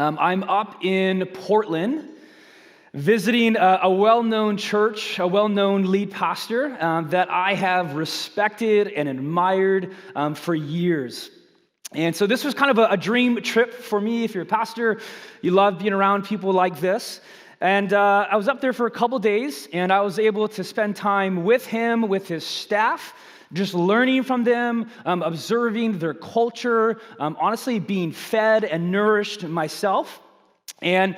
I'm up in Portland visiting a well-known church, a well-known lead pastor that I have respected and admired for years. And so this was kind of a dream trip for me. If you're a pastor, you love being around people like this. And I was up there for a couple days, and I was able to spend time with him, with his staff, just learning from them, observing their culture, honestly being fed and nourished myself. And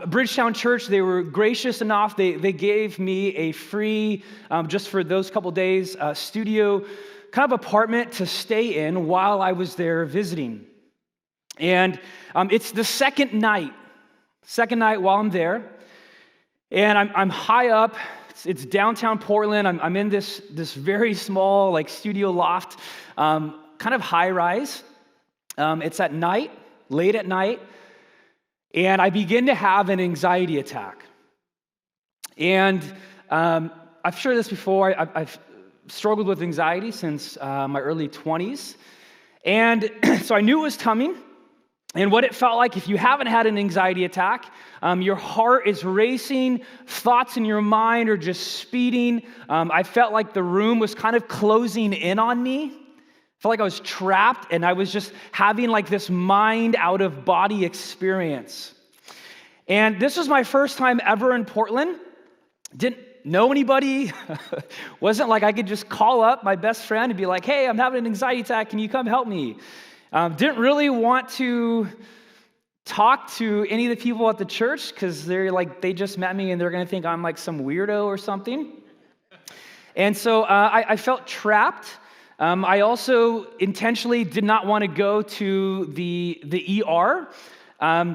Bridgetown Church, they were gracious enough. They gave me a free, just for those couple days, studio kind of apartment to stay in while I was there visiting. And it's the second night while I'm there. And I'm high up. It's downtown Portland. I'm in this very small like studio loft, kind of high rise. It's at night, late at night, and I begin to have an anxiety attack. And I've shared this before. I've struggled with anxiety since my early 20s, and so I knew it was coming. And what it felt like, if you haven't had an anxiety attack, your heart is racing, thoughts in your mind are just speeding. I felt like the room was kind of closing in on me. I felt like I was trapped, and I was just having like this mind out of body experience. And this was my first time ever in Portland. Didn't know anybody. Wasn't like I could just call up my best friend and be like, hey, I'm having an anxiety attack, can you come help me? Didn't really want to talk to any of the people at the church because they just met me and they're going to think I'm like some weirdo or something. And so I felt trapped. I also intentionally did not want to go to the ER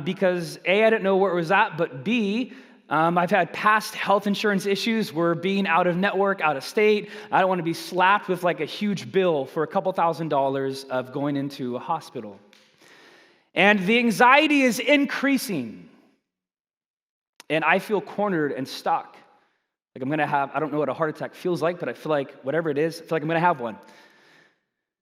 because A, I didn't know where it was at, but B, I've had past health insurance issues where being out of network, out of state, I don't want to be slapped with like a huge bill for a couple $1,000s of going into a hospital. And the anxiety is increasing. And I feel cornered and stuck. Like I'm going to have, I don't know what a heart attack feels like, but I feel like whatever it is, I feel like I'm going to have one.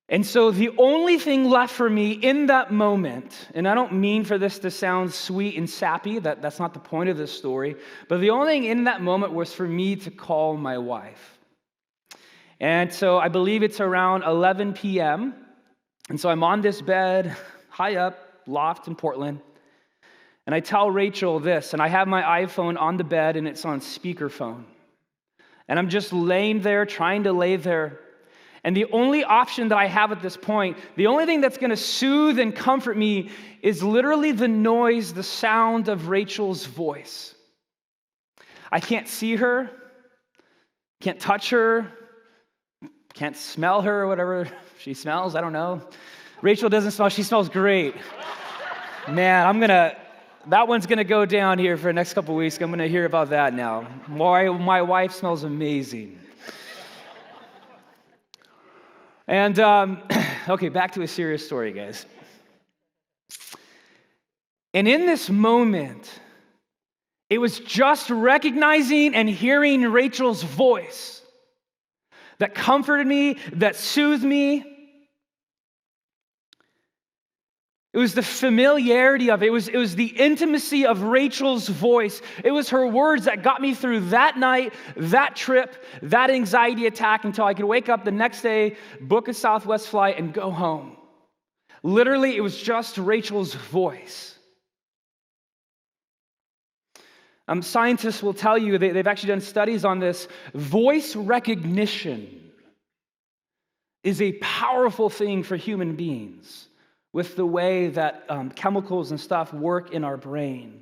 And so the only thing left for me in that moment, and I don't mean for this to sound sweet and sappy, that's not the point of this story, but the only thing in that moment was for me to call my wife. And so I believe it's around 11 p.m., and so I'm on this bed, high up, loft in Portland, and I tell Rachel this, and I have my iPhone on the bed, and it's on speakerphone. And I'm just laying there, trying to lay there. And the only option that I have at this point, the only thing that's going to soothe and comfort me is literally the noise, the sound of Rachel's voice. I can't see her, can't touch her, can't smell her, or whatever she smells, I don't know. Rachel doesn't smell, she smells great. Man, that one's going to go down here for the next couple weeks. I'm going to hear about that now. My wife smells amazing. And, okay, back to a serious story, guys. And in this moment, it was just recognizing and hearing Rachel's voice that comforted me, that soothed me. It was the familiarity of it. It was the intimacy of Rachel's voice. It was her words that got me through that night, that trip, that anxiety attack until I could wake up the next day, book a Southwest flight, and go home. Literally, it was just Rachel's voice. Scientists will tell you, they've actually done studies on this, voice recognition is a powerful thing for human beings. With the way that chemicals and stuff work in our brain.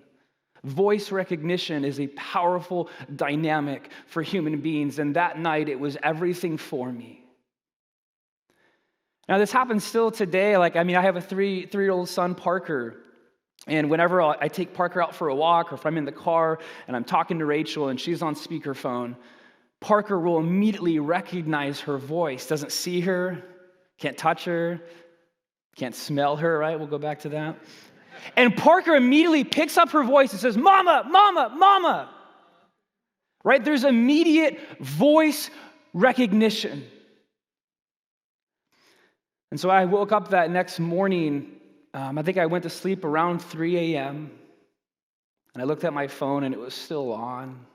Voice recognition is a powerful dynamic for human beings, and that night it was everything for me. Now this happens still today. I have a three-year-old son, Parker, and whenever I take Parker out for a walk, or if I'm in the car and I'm talking to Rachel and she's on speakerphone, Parker will immediately recognize her voice. Doesn't see her, can't touch her, can't smell her, right? We'll go back to that. And Parker immediately picks up her voice and says, "Mama, mama, mama." Right? There's immediate voice recognition. And so I woke up that next morning I think I went to sleep around 3 a.m., and I looked at my phone, and it was still on.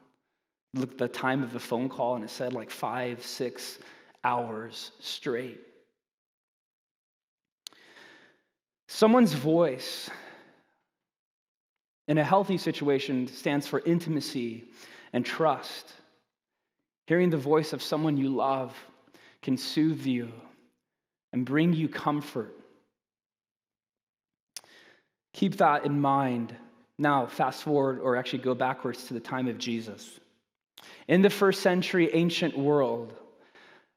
I looked at the time of the phone call, and it said like 5-6 hours straight. Someone's voice in a healthy situation stands for intimacy and trust. Hearing the voice of someone you love can soothe you and bring you comfort. Keep that in mind. Now, fast forward, or actually go backwards to the time of Jesus. In the first century ancient world,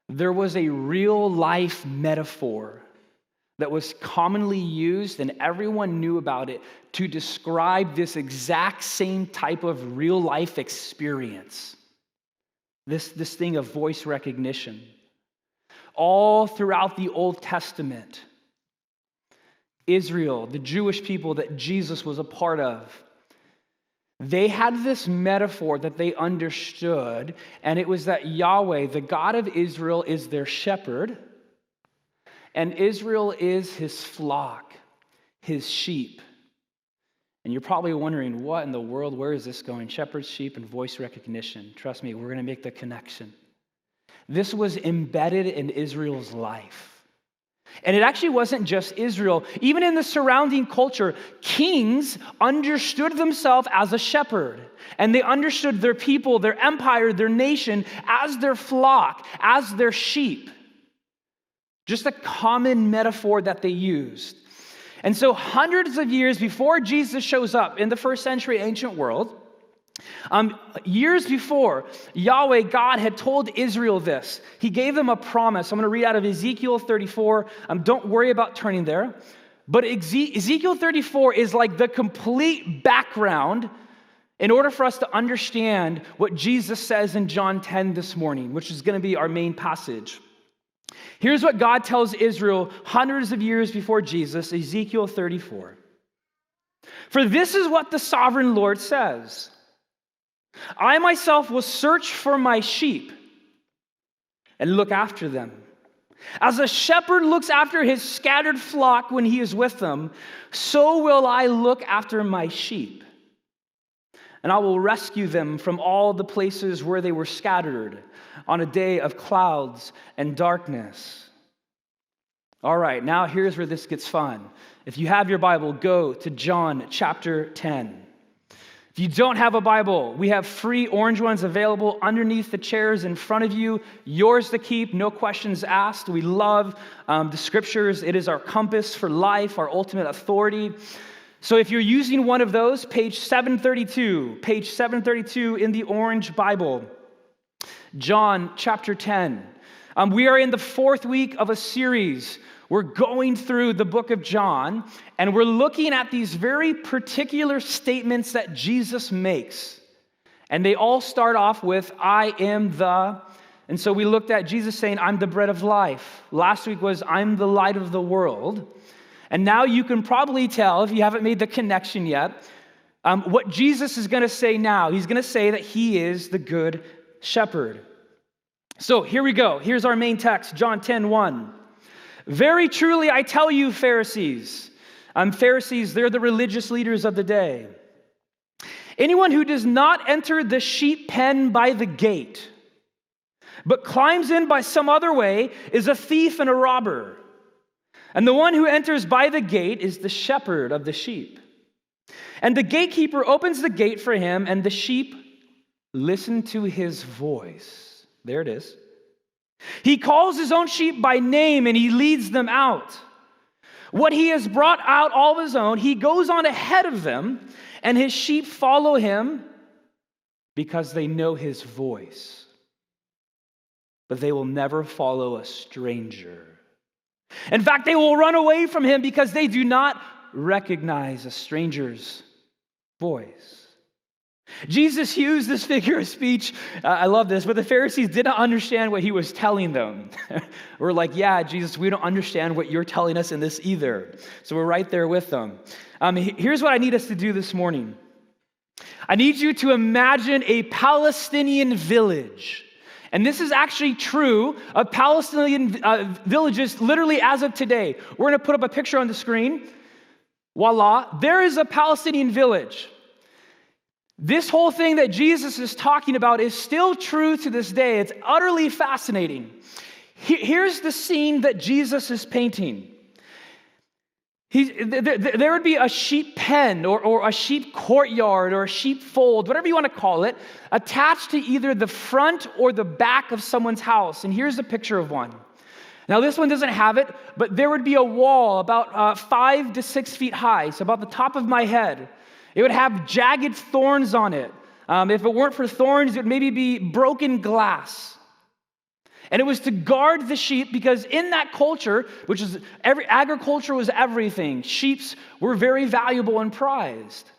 there was a real life metaphor that was commonly used, and everyone knew about it, to describe this exact same type of real life experience. This thing of voice recognition. All throughout the Old Testament, Israel, the Jewish people that Jesus was a part of, they had this metaphor that they understood, and it was that Yahweh, the God of Israel, is their shepherd, and Israel is his flock, his sheep. And you're probably wondering, what in the world, where is this going? Shepherds, sheep, and voice recognition. Trust me, we're going to make the connection. This was embedded in Israel's life. And it actually wasn't just Israel. Even in the surrounding culture, kings understood themselves as a shepherd. And they understood their people, their empire, their nation as their flock, as their sheep. Just a common metaphor that they used. And so hundreds of years before Jesus shows up in the first century ancient world, years before, Yahweh, God, had told Israel this. He gave them a promise. I'm going to read out of Ezekiel 34. Don't worry about turning there. But Ezekiel 34 is like the complete background in order for us to understand what Jesus says in John 10 this morning, which is going to be our main passage. Here's what God tells Israel hundreds of years before Jesus, Ezekiel 34. For this is what the sovereign Lord says. I myself will search for my sheep and look after them. As a shepherd looks after his scattered flock when he is with them, so will I look after my sheep. And I will rescue them from all the places where they were scattered on a day of clouds and darkness. All right, now here's where this gets fun. If you have your Bible, go to John chapter 10. If you don't have a Bible, we have free orange ones available underneath the chairs in front of you. Yours to keep, no questions asked. We love the scriptures. It is our compass for life, our ultimate authority. So if you're using one of those, page 732 in the orange Bible, John chapter 10. We are in the fourth week of a series. We're going through the book of John, and we're looking at these very particular statements that Jesus makes. And they all start off with, I am the. And so we looked at Jesus saying, I'm the bread of life. Last week was, I'm the light of the world. And now you can probably tell, if you haven't made the connection yet, what Jesus is going to say now. He's going to say that he is the good shepherd. So here we go. Here's our main text, John 10:1. Very truly, I tell you, Pharisees. Pharisees, they're the religious leaders of the day. Anyone who does not enter the sheep pen by the gate, but climbs in by some other way, is a thief and a robber. And the one who enters by the gate is the shepherd of the sheep. And the gatekeeper opens the gate for him, and the sheep listen to his voice. There it is. He calls his own sheep by name, and he leads them out. What he has brought out all of his own, he goes on ahead of them, and his sheep follow him because they know his voice. But they will never follow a stranger. In fact, they will run away from him because they do not recognize a stranger's voice. Jesus used this figure of speech. I love this, but the Pharisees did not understand what he was telling them. We're like, yeah, Jesus, we don't understand what you're telling us in this either. So we're right there with them. Here's what I need us to do this morning. I need you to imagine a Palestinian village. And this is actually true of Palestinian villages literally as of today. We're going to put up a picture on the screen. voila, there is a Palestinian village. This whole thing that Jesus is talking about is still true to this day. It's utterly fascinating. Here's the scene that Jesus is painting. There would be a sheep pen or a sheep courtyard or a sheep fold, whatever you want to call it, attached to either the front or the back of someone's house. And here's a picture of one. Now, this one doesn't have it, but there would be a wall about 5 to 6 feet high, so about the top of my head. It would have jagged thorns on it. If it weren't for thorns, it would maybe be broken glass. And it was to guard the sheep because in that culture, which is agriculture was everything, sheep were very valuable and prized.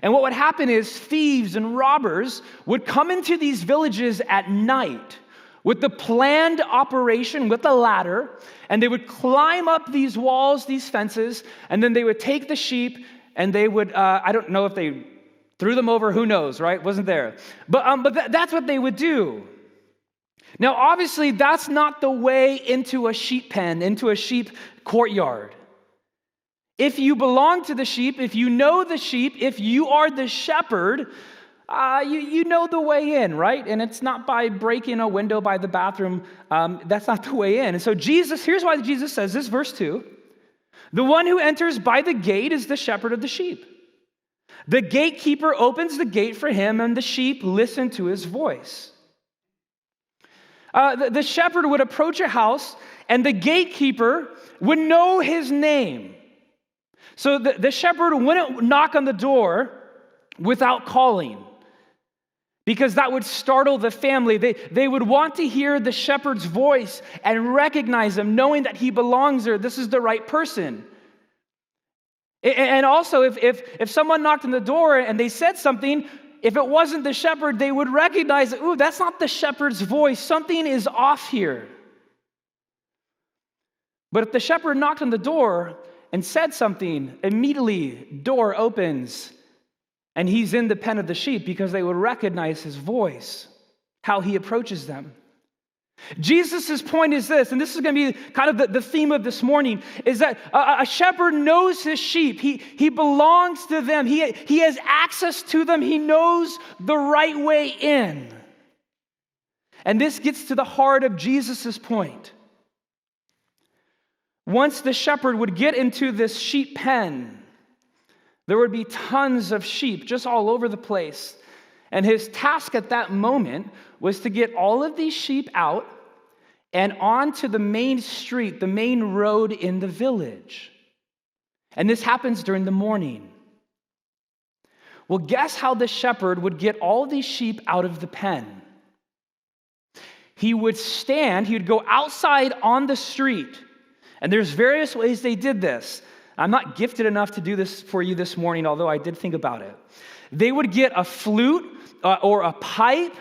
And what would happen is thieves and robbers would come into these villages at night with the planned operation with a ladder, and they would climb up these walls, these fences, and then they would take the sheep and they would, I don't know if they threw them over, who knows, right? Wasn't there. But that's what they would do. Now, obviously, that's not the way into a sheep pen, into a sheep courtyard. If you belong to the sheep, if you know the sheep, if you are the shepherd, you know the way in, right? And it's not by breaking a window by the bathroom. That's not the way in. And so here's why Jesus says this, verse 2. The one who enters by the gate is the shepherd of the sheep. The gatekeeper opens the gate for him, and the sheep listen to his voice. The shepherd would approach a house, and the gatekeeper would know his name. So the shepherd wouldn't knock on the door without calling, because that would startle the family. They would want to hear the shepherd's voice and recognize him, knowing that he belongs there. This is the right person. And also, if someone knocked on the door and they said something, if it wasn't the shepherd, they would recognize, ooh, that's not the shepherd's voice. Something is off here. But if the shepherd knocked on the door and said something, immediately door opens and he's in the pen of the sheep because they would recognize his voice, how he approaches them. Jesus' point is this, and this is going to be kind of the theme of this morning, is that a shepherd knows his sheep. He belongs to them. He has access to them. He knows the right way in. And this gets to the heart of Jesus' point. Once the shepherd would get into this sheep pen, there would be tons of sheep just all over the place. And his task at that moment was to get all of these sheep out and onto the main street, the main road in the village. And this happens during the morning. Well, guess how the shepherd would get all these sheep out of the pen? He would go outside on the street. And there's various ways they did this. I'm not gifted enough to do this for you this morning, although I did think about it. They would get a flute or a pipe,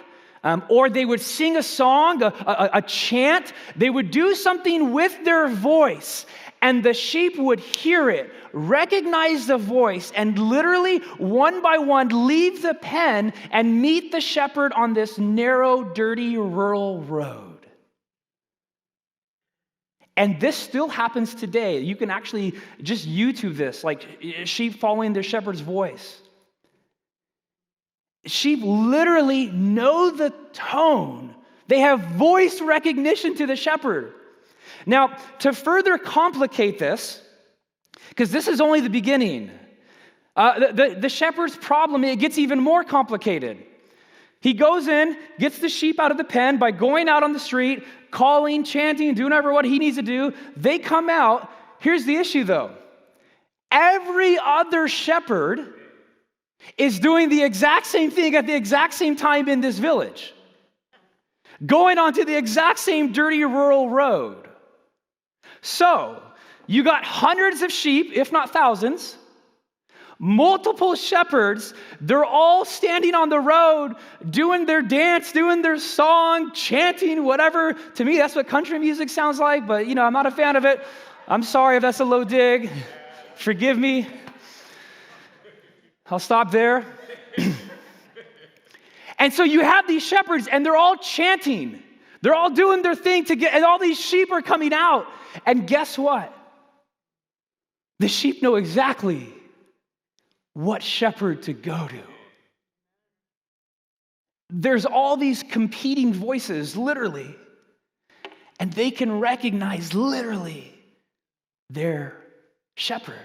or they would sing a song, a chant. They would do something with their voice, and the sheep would hear it, recognize the voice, and literally, one by one, leave the pen and meet the shepherd on this narrow, dirty, rural road. And this still happens today. You can actually just YouTube this, like sheep following their shepherd's voice. Sheep literally know the tone. They have voice recognition to the shepherd. Now, to further complicate this, because this is only the beginning, the shepherd's problem, it gets even more complicated. He goes in, gets the sheep out of the pen by going out on the street, calling, chanting, doing whatever what he needs to do. They come out. Here's the issue, though. Every other shepherd is doing the exact same thing at the exact same time in this village, going onto the exact same dirty rural road. So, you got hundreds of sheep, if not thousands, multiple shepherds. They're all standing on the road, doing their dance, doing their song, chanting, whatever. To me, that's what country music sounds like, but I'm not a fan of it. I'm sorry if that's a low dig. Forgive me. I'll stop there. And so you have these shepherds, and they're all chanting. They're all doing their thing and all these sheep are coming out. And guess what? The sheep know exactly what shepherd to go to. There's all these competing voices, literally, and they can recognize literally their shepherd.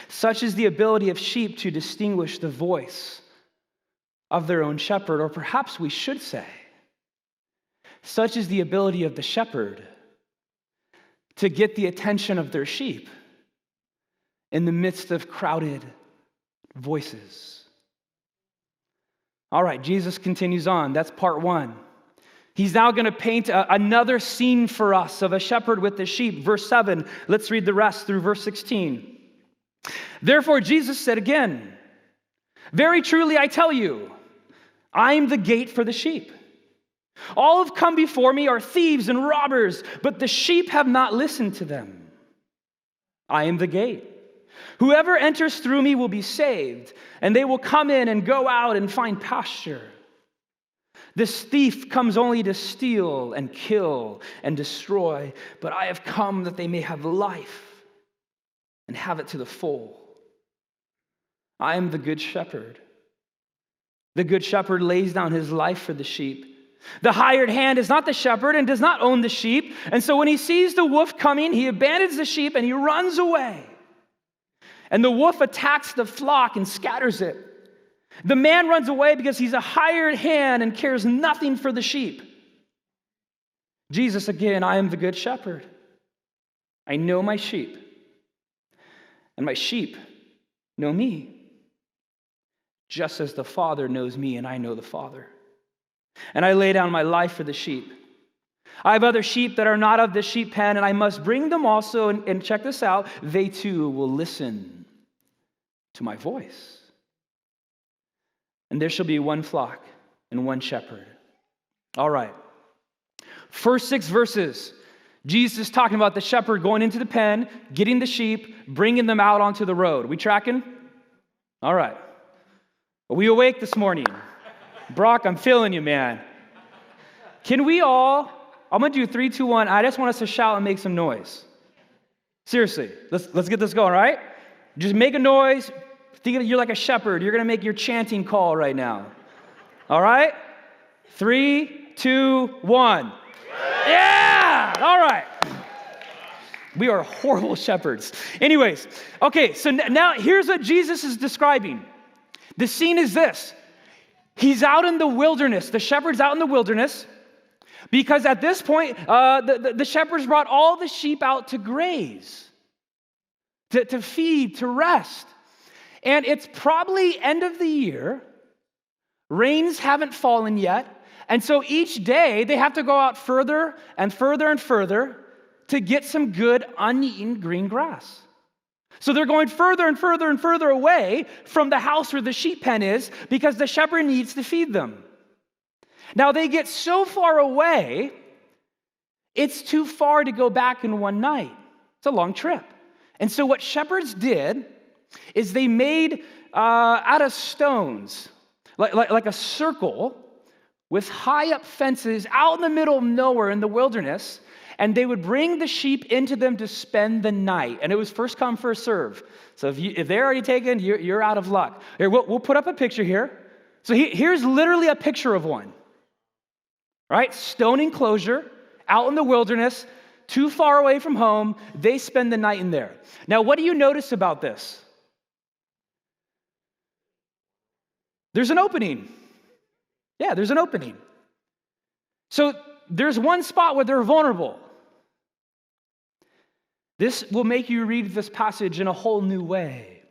Such is the ability of sheep to distinguish the voice of their own shepherd, or perhaps we should say, such is the ability of the shepherd to get the attention of their sheep in the midst of crowded voices. All right, Jesus continues on. That's part one. He's now going to paint another scene for us of a shepherd with the sheep. Verse 7, let's read the rest through verse 16. Therefore, Jesus said again, very truly I tell you, I am the gate for the sheep. All who have come before me are thieves and robbers, but the sheep have not listened to them. I am the gate. Whoever enters through me will be saved, and they will come in and go out and find pasture. This thief comes only to steal and kill and destroy, but I have come that they may have life and have it to the full. I am the good shepherd. The good shepherd lays down his life for the sheep. The hired hand is not the shepherd and does not own the sheep, and so when he sees the wolf coming, he abandons the sheep and he runs away. And the wolf attacks the flock and scatters it. The man runs away because he's a hired hand and cares nothing for the sheep. Jesus again, I am the good shepherd. I know my sheep, and my sheep know me, just as the Father knows me and I know the Father. And I lay down my life for the sheep. I have other sheep that are not of the sheep pen, and I must bring them also, and check this out, they too will listen to my voice. And there shall be one flock and one shepherd. All right. First 6 verses, Jesus is talking about the shepherd going into the pen, getting the sheep, bringing them out onto the road. We tracking? All right. Are we awake this morning? Brock, I'm feeling you, man. Can we all, I'm going to do 3, 2, 1. I just want us to shout and make some noise. Seriously, let's get this going, all right? Just make a noise. Think of you're like a shepherd. You're going to make your chanting call right now. All right? 3, 2, 1. Yeah! All right. We are horrible shepherds. Anyways, okay, so now here's what Jesus is describing. The scene is this. He's out in the wilderness. The shepherd's out in the wilderness because at this point, the shepherds brought all the sheep out to graze, to feed, to rest. And it's probably end of the year. Rains haven't fallen yet. And so each day they have to go out further and further and further to get some good uneaten green grass. So they're going further and further and further away from the house where the sheep pen is because the shepherd needs to feed them. Now they get so far away, it's too far to go back in one night. It's a long trip. And so what shepherds did is they made out of stones, like a circle with high up fences out in the middle of nowhere in the wilderness, and they would bring the sheep into them to spend the night. And it was first come, first serve. So if they're already taken, you're out of luck. Here, we'll put up a picture here. So here's literally a picture of one. Right? Stone enclosure, out in the wilderness, too far away from home. They spend the night in there. Now, what do you notice about this? There's an opening. Yeah, there's an opening. So there's one spot where they're vulnerable. This will make you read this passage in a whole new way.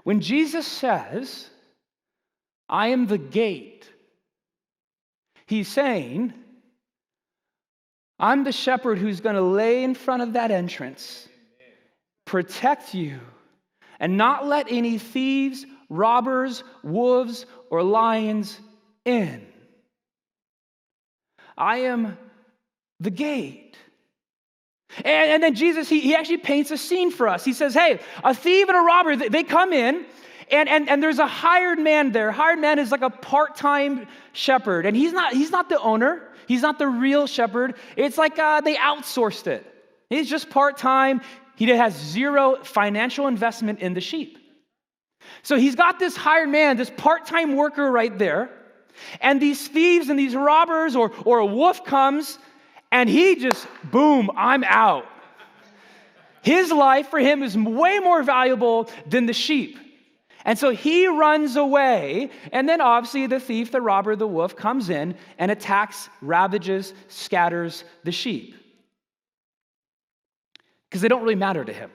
When Jesus says, I am the gate, he's saying, I'm the shepherd who's going to lay in front of that entrance, protect you, and not let any thieves, robbers, wolves, or lions in. I am the gate. And then Jesus, he actually paints a scene for us. He says, hey, a thief and a robber, they come in, and there's a hired man there. Hired man is like a part-time shepherd, and he's not the owner. He's not the real shepherd. It's like they outsourced it. He's just part-time. He has zero financial investment in the sheep. So he's got this hired man, this part-time worker right there, and these thieves and these robbers or a wolf comes, and he just, boom, I'm out. His life for him is way more valuable than the sheep. And so he runs away, and then obviously the thief, the robber, the wolf comes in and attacks, ravages, scatters the sheep. Because they don't really matter to him.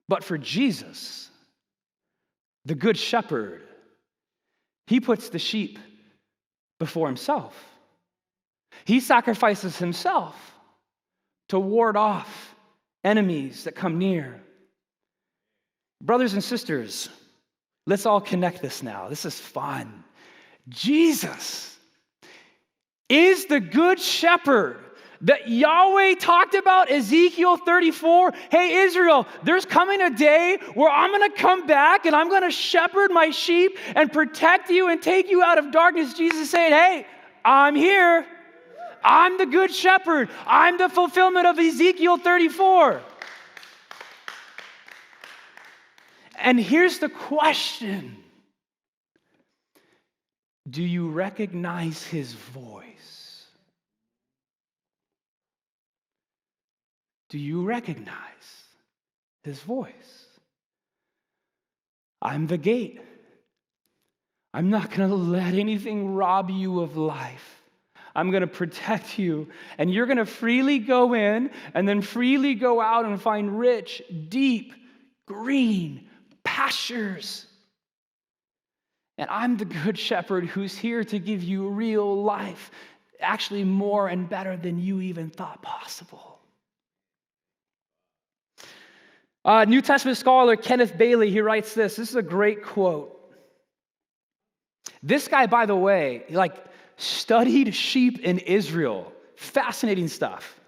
But for Jesus, the good shepherd, he puts the sheep before himself. He sacrifices himself to ward off enemies that come near. Brothers and sisters, let's all connect this now. This is fun. Jesus is the good shepherd that Yahweh talked about, Ezekiel 34. Hey, Israel, there's coming a day where I'm going to come back and I'm going to shepherd my sheep and protect you and take you out of darkness. Jesus saying, hey, I'm here. I'm the good shepherd. I'm the fulfillment of Ezekiel 34. And here's the question. Do you recognize his voice? Do you recognize his voice? I'm the gate. I'm not going to let anything rob you of life. I'm going to protect you, and you're going to freely go in and then freely go out and find rich, deep, green pastures. And I'm the good shepherd who's here to give you real life, actually more and better than you even thought possible. New Testament scholar Kenneth Bailey, he writes this. This is a great quote. This guy, by the way, studied sheep in Israel. Fascinating stuff.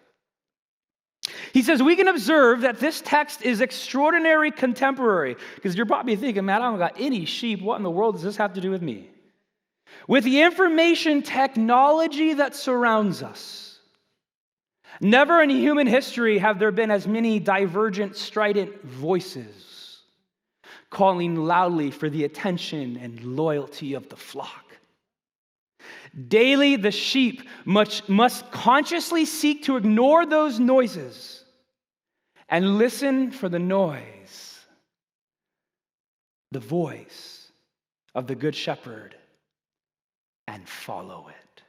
He says, we can observe that this text is extraordinary contemporary. Because you're probably thinking, man, I don't got any sheep. What in the world does this have to do with me? With the information technology that surrounds us, never in human history have there been as many divergent, strident voices calling loudly for the attention and loyalty of the flock. Daily, the sheep must consciously seek to ignore those noises and listen for the noise, the voice of the Good Shepherd, and follow it.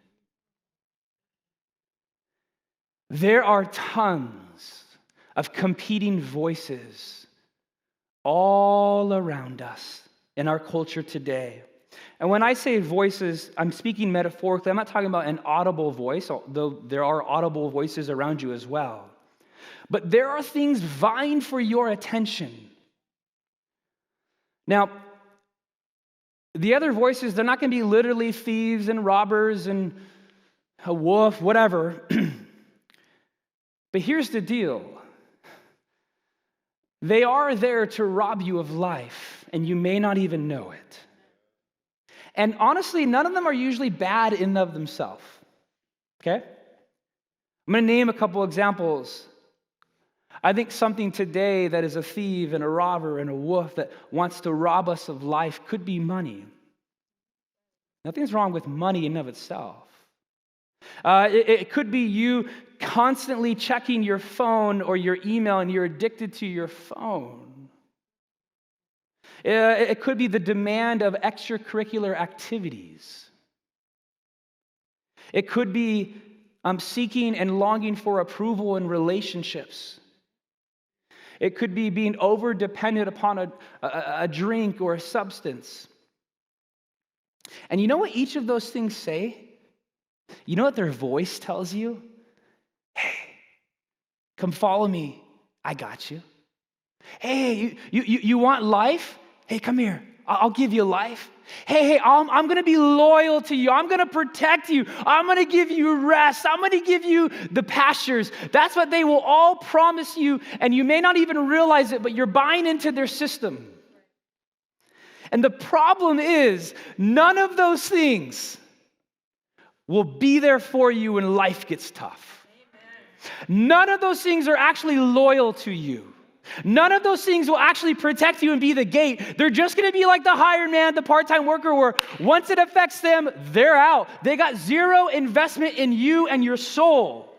There are tons of competing voices all around us in our culture today. And when I say voices, I'm speaking metaphorically. I'm not talking about an audible voice, although there are audible voices around you as well. But there are things vying for your attention. Now, the other voices, they're not going to be literally thieves and robbers and a wolf, whatever. But here's the deal. They are there to rob you of life, and you may not even know it. And honestly, none of them are usually bad in and of themselves. Okay? I'm going to name a couple examples. I think something today that is a thief and a robber and a wolf that wants to rob us of life could be money. Nothing's wrong with money in and of itself. It could be you constantly checking your phone or your email and you're addicted to your phone. It could be the demand of extracurricular activities. It could be seeking and longing for approval in relationships. It could be being over-dependent upon a drink or a substance. And you know what each of those things say? You know what their voice tells you? Hey, come follow me. I got you. Hey, you want life? Hey, come here. I'll give you life. Hey, I'm going to be loyal to you. I'm going to protect you. I'm going to give you rest. I'm going to give you the pastures. That's what they will all promise you, and you may not even realize it, but you're buying into their system. And the problem is, none of those things will be there for you when life gets tough. None of those things are actually loyal to you. None of those things will actually protect you and be the gate. They're just going to be like the hired man, the part-time worker, where once it affects them, they're out. They got zero investment in you and your soul.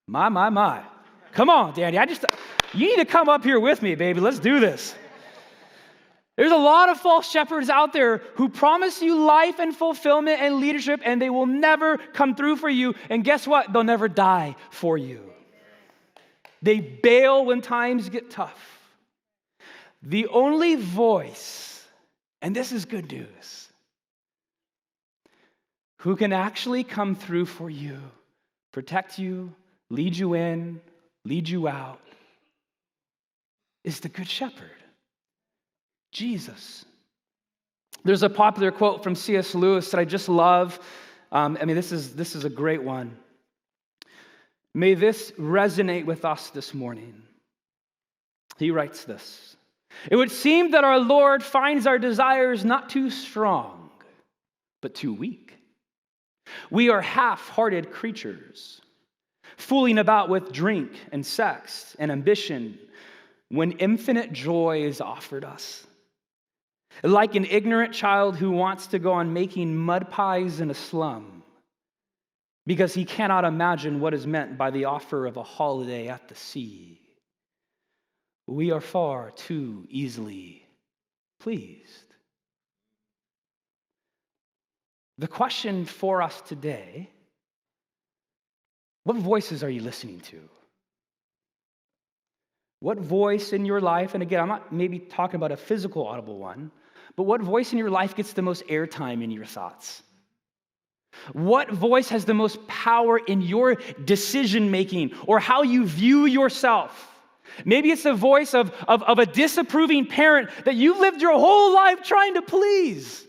My. Come on, Danny. You need to come up here with me, baby. Let's do this. There's a lot of false shepherds out there who promise you life and fulfillment and leadership, and they will never come through for you. And guess what? They'll never die for you. They bail when times get tough. The only voice, and this is good news, who can actually come through for you, protect you, lead you in, lead you out, is the Good Shepherd, Jesus. There's a popular quote from C.S. Lewis that I just love. This is a great one. May this resonate with us this morning. He writes this: "It would seem that our Lord finds our desires not too strong, but too weak. We are half-hearted creatures, fooling about with drink and sex and ambition when infinite joy is offered us. Like an ignorant child who wants to go on making mud pies in a slum because he cannot imagine what is meant by the offer of a holiday at the sea. We are far too easily pleased." The question for us today: what voices are you listening to? What voice in your life, and again, I'm not maybe talking about a physical audible one, but what voice in your life gets the most airtime in your thoughts? What voice has the most power in your decision-making or how you view yourself? Maybe it's the voice of a disapproving parent that you've lived your whole life trying to please.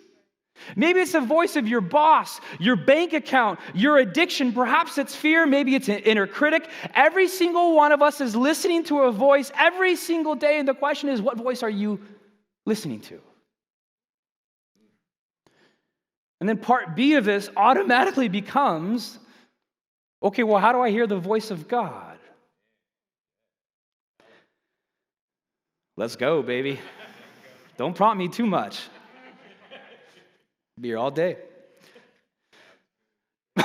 Maybe it's the voice of your boss, your bank account, your addiction. Perhaps it's fear. Maybe it's an inner critic. Every single one of us is listening to a voice every single day, and the question is, what voice are you listening to? And then part B of this automatically becomes, okay, well, how do I hear the voice of God? Let's go, baby. Don't prompt me too much. Be here all day. If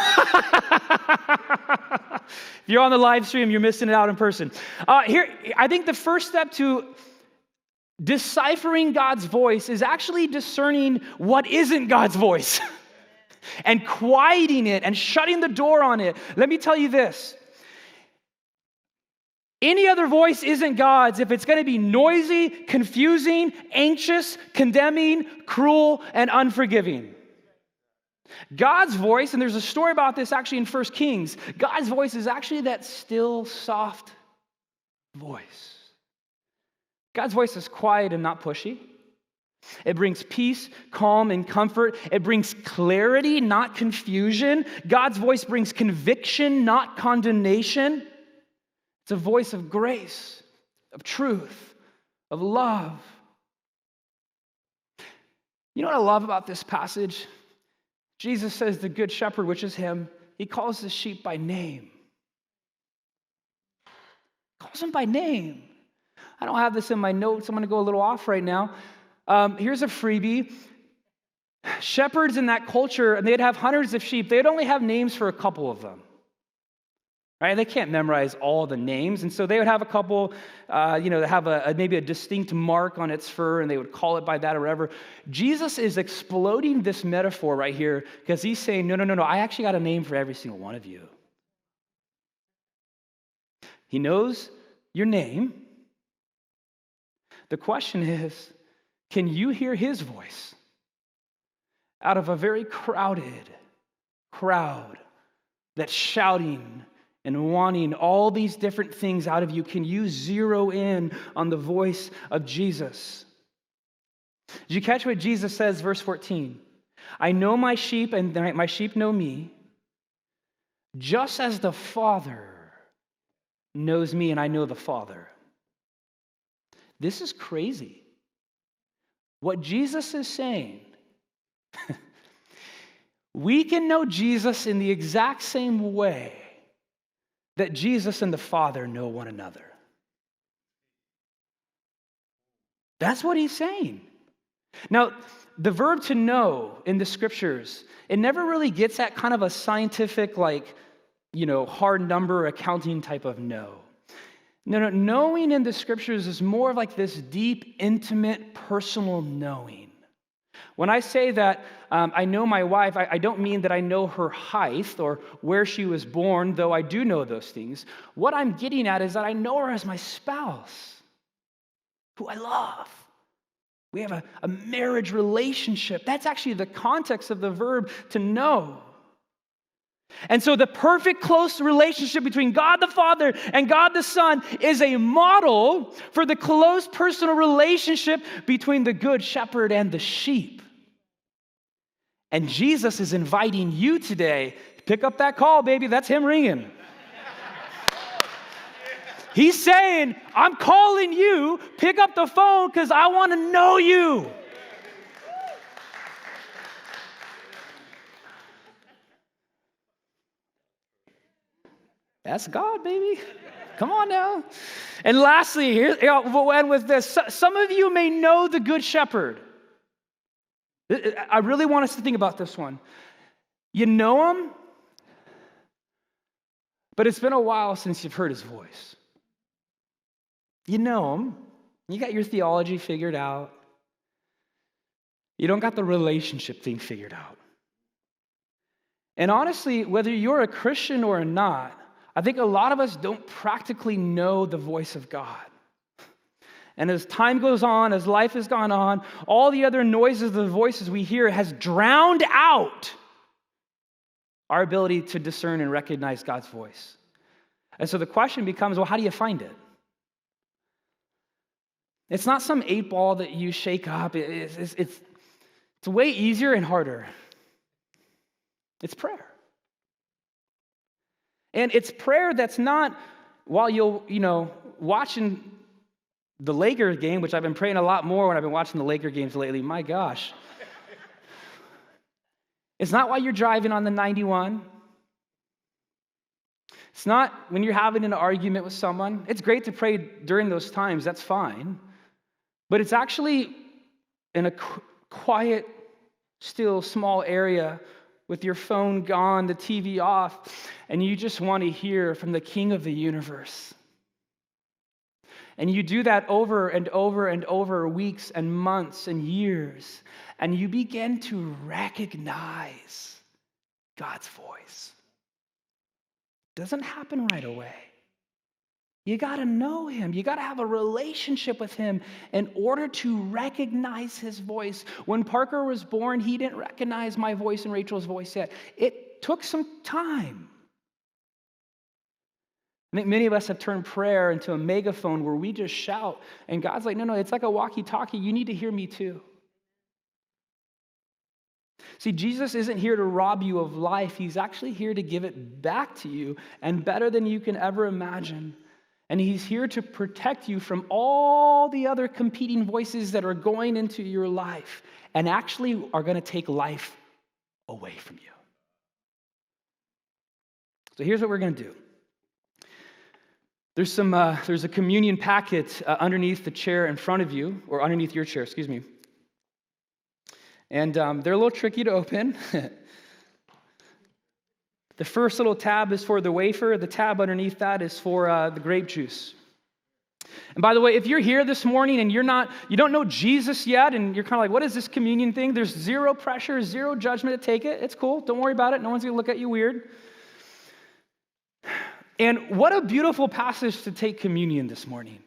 you're on the live stream, you're missing it out in person. I think the first step to deciphering God's voice is actually discerning what isn't God's voice and quieting it and shutting the door on it. Let me tell you this. Any other voice isn't God's if it's going to be noisy, confusing, anxious, condemning, cruel, and unforgiving. God's voice, and there's a story about this actually in 1 Kings, God's voice is actually that still, soft voice. God's voice is quiet and not pushy. It brings peace, calm, and comfort. It brings clarity, not confusion. God's voice brings conviction, not condemnation. It's a voice of grace, of truth, of love. You know what I love about this passage? Jesus says the Good Shepherd, which is him, he calls the sheep by name. Calls them by name. I don't have this in my notes. I'm going to go a little off right now. Here's a freebie. Shepherds in that culture, and they'd have hundreds of sheep. They'd only have names for a couple of them. Right? They can't memorize all the names, and so they would have a couple, have maybe a distinct mark on its fur, and they would call it by that or whatever. Jesus is exploding this metaphor right here because he's saying, no, I actually got a name for every single one of you. He knows your name. The question is, can you hear his voice out of a very crowded crowd that's shouting and wanting all these different things out of you? Can you zero in on the voice of Jesus? Did you catch what Jesus says, verse 14? I know my sheep, and my sheep know me, just as the Father knows me, and I know the Father. This is crazy. What Jesus is saying, We can know Jesus in the exact same way that Jesus and the Father know one another. That's what he's saying. Now, the verb to know in the scriptures, it never really gets at kind of a scientific, hard number accounting type of know. No, knowing in the scriptures is more of like this deep, intimate, personal knowing. When I say that I know my wife, I don't mean that I know her height or where she was born, though I do know those things. What I'm getting at is that I know her as my spouse, who I love. We have a marriage relationship. That's actually the context of the verb to know. And so the perfect close relationship between God the Father and God the Son is a model for the close personal relationship between the good shepherd and the sheep. And Jesus is inviting you today. Pick up that call, baby. That's him ringing. He's saying, I'm calling you. Pick up the phone because I want to know you. That's God, baby. Come on now. And lastly, we'll end with this. Some of you may know the Good Shepherd. I really want us to think about this one. You know him, but it's been a while since you've heard his voice. You know him. You got your theology figured out. You don't got the relationship thing figured out. And honestly, whether you're a Christian or not, I think a lot of us don't practically know the voice of God. And as time goes on, as life has gone on, all the other noises, the voices we hear has drowned out our ability to discern and recognize God's voice. And so the question becomes, well, how do you find it? It's not some 8-ball that you shake up. It's way easier and harder. It's prayer. And it's prayer that's not while watching the Laker game, which I've been praying a lot more when I've been watching the Laker games lately. My gosh. It's not while you're driving on the 91. It's not when you're having an argument with someone. It's great to pray during those times. That's fine. But it's actually in a quiet, still, small area with your phone gone, the TV off, and you just want to hear from the King of the universe. And you do that over and over and over, weeks and months and years, and you begin to recognize God's voice. It doesn't happen right away. You got to know him. You got to have a relationship with him in order to recognize his voice. When Parker was born, he didn't recognize my voice and Rachel's voice yet. It took some time. I think many of us have turned prayer into a megaphone where we just shout, and God's like, no, it's like a walkie-talkie. You need to hear me too. See, Jesus isn't here to rob you of life. He's actually here to give it back to you, and better than you can ever imagine. And he's here to protect you from all the other competing voices that are going into your life and actually are going to take life away from you. So here's what we're going to do. There's a communion packet underneath the chair in front of you, or underneath your chair, excuse me. And they're a little tricky to open. The first little tab is for the wafer. The tab underneath that is for the grape juice. And by the way, if you're here this morning and you don't know Jesus yet, and you're kind of like, what is this communion thing? There's zero pressure, zero judgment to take it. It's cool. Don't worry about it. No one's going to look at you weird. And what a beautiful passage to take communion this morning.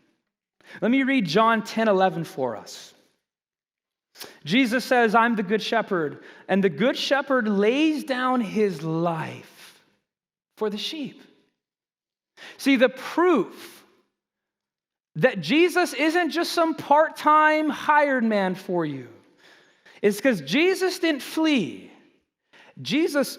Let me read John 10:11 for us. Jesus says, I'm the good shepherd, and the good shepherd lays down his life for the sheep. See, the proof that Jesus isn't just some part-time hired man for you is because Jesus didn't flee. Jesus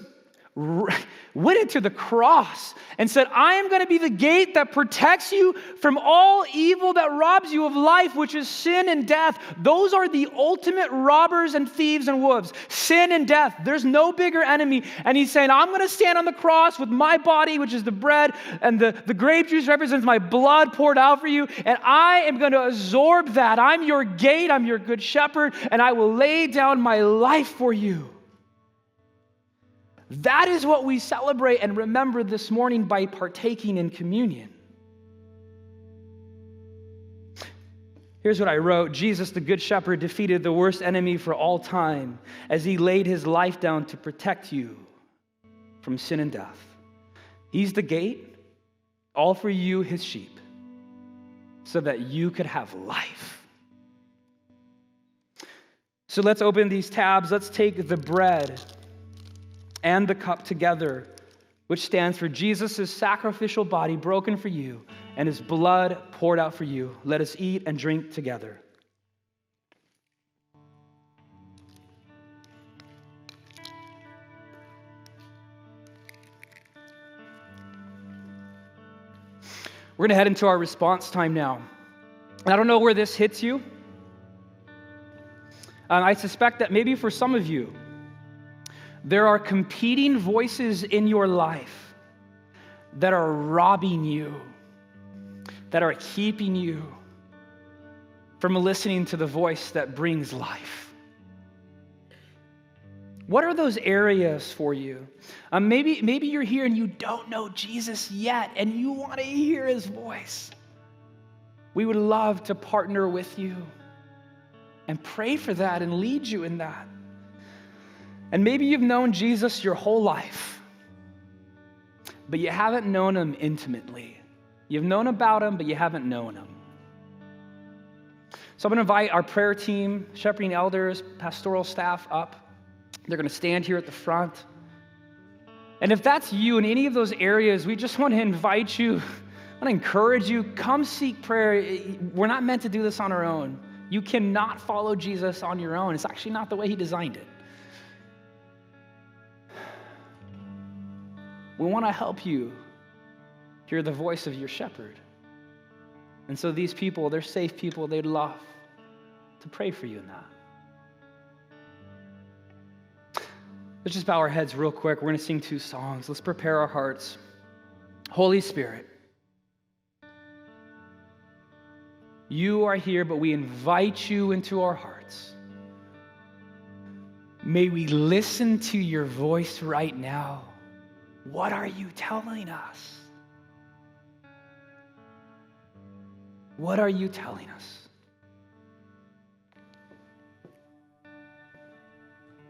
went into the cross and said, I am going to be the gate that protects you from all evil that robs you of life, which is sin and death. Those are the ultimate robbers and thieves and wolves. Sin and death. There's no bigger enemy. And he's saying, I'm going to stand on the cross with my body, which is the bread, and the grape juice represents my blood poured out for you. And I am going to absorb that. I'm your gate. I'm your good shepherd. And I will lay down my life for you. That is what we celebrate and remember this morning by partaking in communion. Here's what I wrote. Jesus, the Good Shepherd, defeated the worst enemy for all time as he laid his life down to protect you from sin and death. He's the gate, all for you, his sheep, so that you could have life. So let's open these tabs. Let's take the bread and the cup together, which stands for Jesus' sacrificial body broken for you and his blood poured out for you. Let us eat and drink together. We're going to head into our response time now. I don't know where this hits you. I suspect that maybe for some of you, there are competing voices in your life that are robbing you, that are keeping you from listening to the voice that brings life. What are those areas for you? Maybe you're here and you don't know Jesus yet, and you want to hear his voice. We would love to partner with you and pray for that and lead you in that. And maybe you've known Jesus your whole life, but you haven't known him intimately. You've known about him, but you haven't known him. So I'm going to invite our prayer team, shepherding elders, pastoral staff up. They're going to stand here at the front. And if that's you in any of those areas, we just want to invite you, I want to encourage you, come seek prayer. We're not meant to do this on our own. You cannot follow Jesus on your own. It's actually not the way he designed it. We want to help you hear the voice of your shepherd. And so these people, they're safe people. They'd love to pray for you in that. Let's just bow our heads real quick. We're going to sing 2 songs. Let's prepare our hearts. Holy Spirit, you are here, but we invite you into our hearts. May we listen to your voice right now. What are you telling us? What are you telling us?